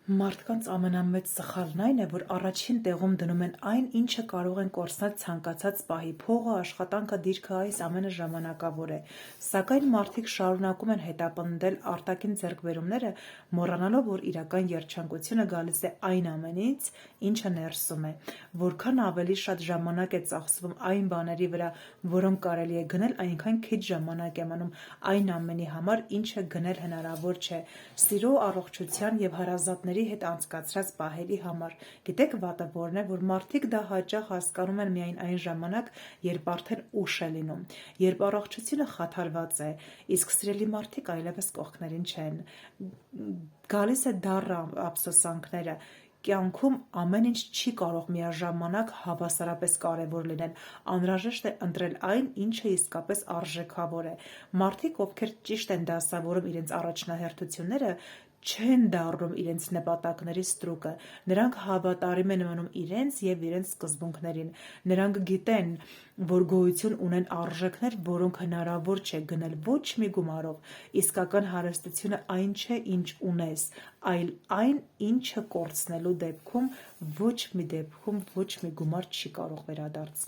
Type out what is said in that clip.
Մարդկանց ամենամեծ սխալն այն է, որ առաջին տեղում դնում են այն, ինչը կարող են կորցնել ցանկացած պահի, փողը, աշխատանքը, դիրքը, այս ամենը ժամանակավոր է, սակայն մարդիկ շարունակում են հետապնդել արտաքին ձեռքբերումները, մոռանալով, որ իրական երջանկությունը գալիս է այն ամենից, ինչը ներսում է, որքան ավելի շատ ժամանակ է ծախսվում այն բաների վրա, որոնք կարելի է գնել, այնքան քիչ ժամանակ է մնում այն ամենի համար, ինչը գնել հնարավոր չէ, սիրո, առողջության և հարազատների հետ անցկացրած պահերի համար։ Գիտեք վատը որն է, որ մարդիկ դա հաճախ հասկանում են միայն այն ժամանակ, երբ արդեն ուշ է լինում, երբ առողջությունը խաթարված է, իսկ սիրելի մարդիկ այլևս կողքներին չեն։ Գալիս է դառը ափսոսանքները, կյանքում ամեն ինչ չի կարող միաժամանակ հավասարապես կարևոր լինել, անհրաժեշտ է ընտրել այն, ինչը իսկապես արժեքավոր է։ Մարդիկ, ովքեր ճիշտ են դասավորում իրենց առաջնահերթությունները, չեն դառնում իրենց նպատակների ստրուկը, նրանք հավատարիմ են մնում իրենց և իրենց սկզբունքներին, նրանք գիտեն, որ գոյություն ունեն արժեքներ, որոնք հնարավոր չէ գնել ոչ մի գումարով, իսկական հարստությունը այն չէ, ինչ ունես, այլ այն, ինչը կորցնելու դեպքում ոչ մի դեպքում ոչ մի գումար չի կարող վերադարձնել։